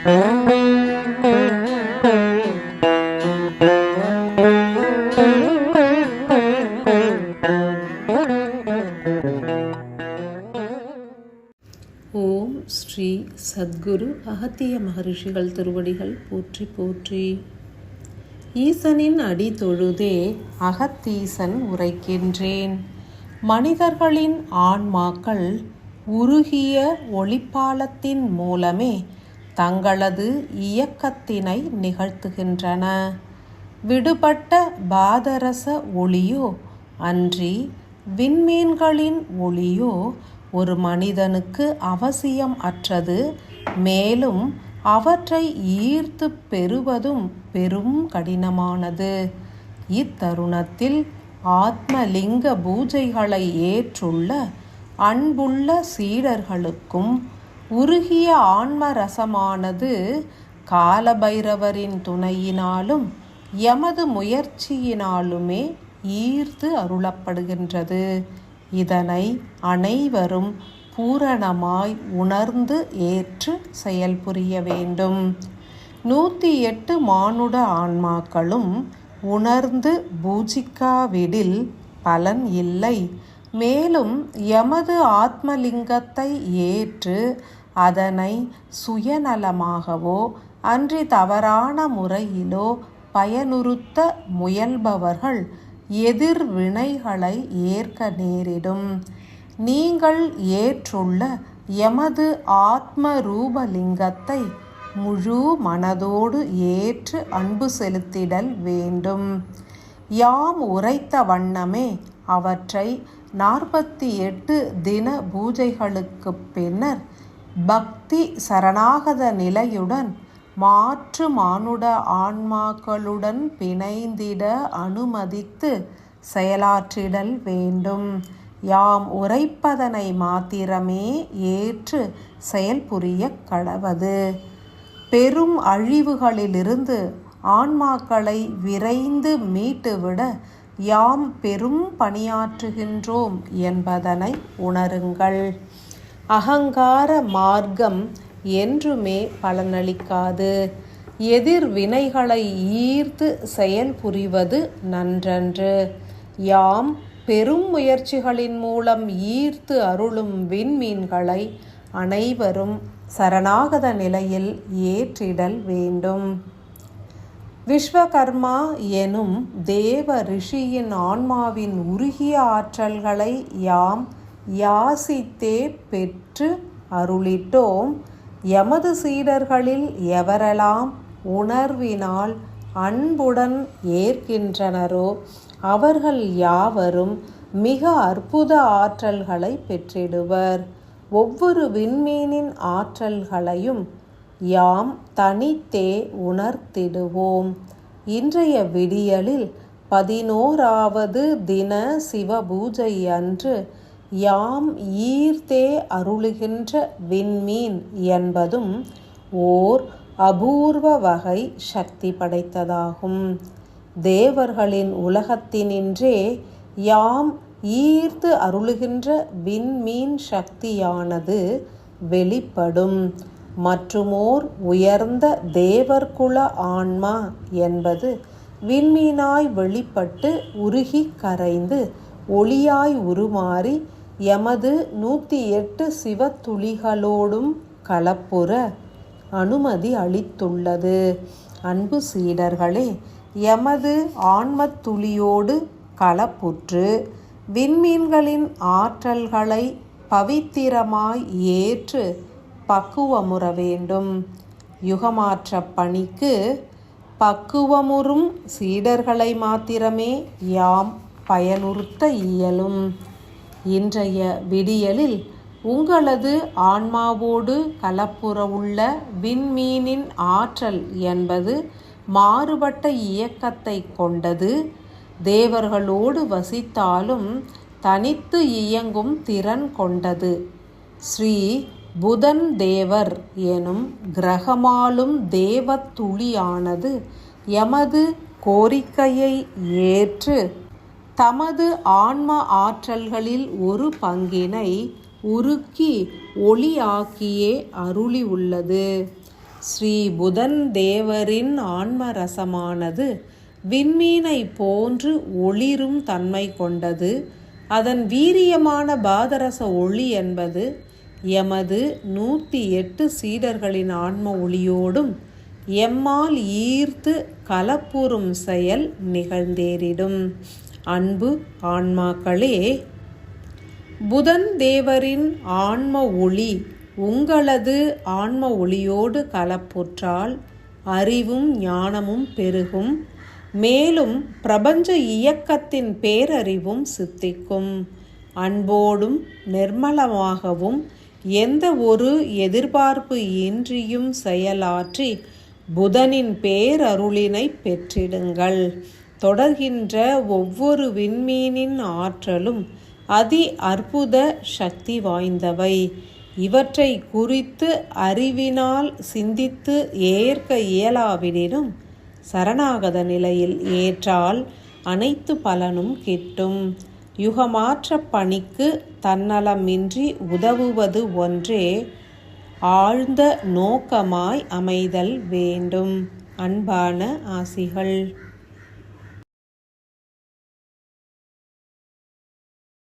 ஓம் ஸ்ரீ சத்குரு அகத்திய மகரிஷிகள் திருவடிகள் போற்றி போற்றி. ஈசனின் அடி தொழுதே அகத்தீசன் உரைக்கின்றேன். மனிதர்களின் ஆன்மாக்கள் உருகிய ஒளிப்பாலத்தின் மூலமே தங்களது இயக்கத்தினை நிகழ்த்துகின்றன. விடுபட்ட பாதரச ஒளியோ அன்றி விண்மீன்களின் ஒளியோ ஒரு மனிதனுக்கு அவசியம் அற்றது. மேலும் அவற்றை ஈர்த்து பெறுவதும் பெரும் கடினமானது. இத்தருணத்தில் ஆத்மலிங்க பூஜைகளை ஏற்றுள்ள அன்புள்ள சீடர்களுக்கும் உருகிய ஆன்மரசமானது காலபைரவரின் துணையினாலும் எமது முயற்சியினாலுமே ஈர்த்து அருளப்படுகின்றது. இதனை அனைவரும் பூரணமாய் உணர்ந்து ஏற்று செயல்புரிய வேண்டும். 108 மானுட ஆன்மாக்களும் உணர்ந்து பூஜிக்காவிடில் பலன் இல்லை. மேலும் எமது ஆத்மலிங்கத்தை ஏற்று அதனை சுயநலமாகவோ அன்றி தவறான முறையிலோ பயனுறுத்த முயல்பவர்கள் எதிர்வினைகளை ஏற்க நேரிடும். நீங்கள் ஏற்றுள்ள எமது ஆத்ம ரூபலிங்கத்தை முழு மனதோடு ஏற்று அன்பு செலுத்திடல் வேண்டும். யாம் உரைத்த வண்ணமே அவற்றை 48 தின பூஜைகளுக்கு பின்னர் பக்தி சரணாகத நிலையுடன் மாற்று மானுட ஆன்மாக்களுடன் பிணைந்திட அனுமதித்து செயலாற்றிடல் வேண்டும். யாம் உரைப்பதனை மாத்திரமே ஏற்று செயல்புரிய கடவது. பெரும் அழிவுகளிலிருந்து ஆன்மாக்களை விரைந்து மீட்டுவிட யாம் பெரும் பணியாற்றுகின்றோம் என்பதனை உணருங்கள். அகங்கார மார்க்கம் என்றுமே பலனளிக்காது. எதிர்வினைகளை ஈர்த்து செயல்புரிவது நன்றன்று. யாம் பெரும் முயற்சிகளின் மூலம் ஈர்த்து அருளும் விண்மீன்களை அனைவரும் சரணாகத நிலையில் ஏற்றிடல் வேண்டும். விஸ்வகர்மா எனும் தேவ ரிஷியின் ஆன்மாவின் உருகிய ஆற்றல்களை யாம் யாசித்தே பெற்று அருளிட்டோம். எமது சீடர்களில் எவரெல்லாம் உணர்வினால் அன்புடன் ஏற்கின்றனரோ அவர்கள் யாவரும் மிக அற்புத ஆற்றல்களை பெற்றிடுவர். ஒவ்வொரு விண்மீனின் ஆற்றல்களையும் யாம் தனித்தே உணர்த்திடுவோம். இன்றைய விடியலில் 11வது தின சிவபூஜை அன்று யாம் ஈர்த்தே அருளுகின்ற விண்மீன் என்பதும் ஓர் அபூர்வ வகை சக்தி படைத்ததாகும். தேவர்களின் உலகத்தினின்றே யாம் ஈர்த்து அருளுகின்ற விண்மீன் சக்தியானது வெளிப்படும். மற்றுமோர் உயர்ந்த தேவர்குல ஆன்மா என்பது விண்மீனாய் வெளிப்பட்டு உருகி கரைந்து ஒளியாய் உருமாறி எமது 108 சிவத்துளிகளோடும் கலப்புற அனுமதி அளித்துள்ளது. அன்பு சீடர்களே, எமது ஆன்மத்துளியோடு கலப்புற்று விண்மீன்களின் ஆற்றல்களை பவித்திரமாய் ஏற்று பக்குவமுற வேண்டும். யுகமாற்ற பணிக்கு பக்குவமுறும் சீடர்களை மாத்திரமே யாம் பயனுறுத்த இயலும். இன்றைய விடியலில் உங்களது ஆன்மாவோடு கலப்புறவுள்ள விண்மீனின் ஆற்றல் என்பது மாறுபட்ட இயக்கத்தை கொண்டது. தேவர்களோடு வசித்தாலும் தனித்து இயங்கும் திறன் கொண்டது. ஸ்ரீ புதன் தேவர் எனும் கிரகமாலும் தேவத்துளியானது எமது கோரிக்கையை ஏற்று தமது ஆன்ம ஆற்றல்களில் ஒரு பங்கினை உருக்கி ஒளியாக்கியே அருளி உள்ளது. ஸ்ரீ புதன் தேவரின் ஆன்ம ரசமானது விண்மீனை போன்று ஒளிரும் தன்மை கொண்டது. அதன் வீரியமான பாதரச ஒளி என்பது எமது 108 சீடர்களின் ஆன்ம ஒளியோடும் எம்மால் ஈர்த்து கலப்புறும் செயல் நிகழ்ந்தேறிடும். அன்பு ஆன்மாக்களே, புதன் தேவரின் ஆன்ம ஒளி உங்களது ஆன்ம ஒளியோடு கலப்புற்றால் அறிவும் ஞானமும் பெருகும். மேலும் பிரபஞ்ச இயக்கத்தின் பேரறிவும் சித்திக்கும். அன்போடும் நிர்மலமாகவும் எந்த ஒரு எதிர்பார்ப்பு இன்றியும் செயலாற்றி புதனின் பேரருளினை பெற்றிடுங்கள். தொடர்கின்ற ஒவ்வொரு விண்மீனின் ஆற்றலும் அதி அற்புத சக்தி வாய்ந்தவை. இவற்றை குறித்து அறிவினால் சிந்தித்து ஏற்க இயலாவிடினும் சரணாகத நிலையில் ஏற்றால் அனைத்து பலனும் கிட்டும். யுகமாற்ற பணிக்கு தன்னலமின்றி உதவுவது ஒன்றே ஆழ்ந்த நோக்கமாய் அமைதல் வேண்டும். அன்பான ஆசிகள்.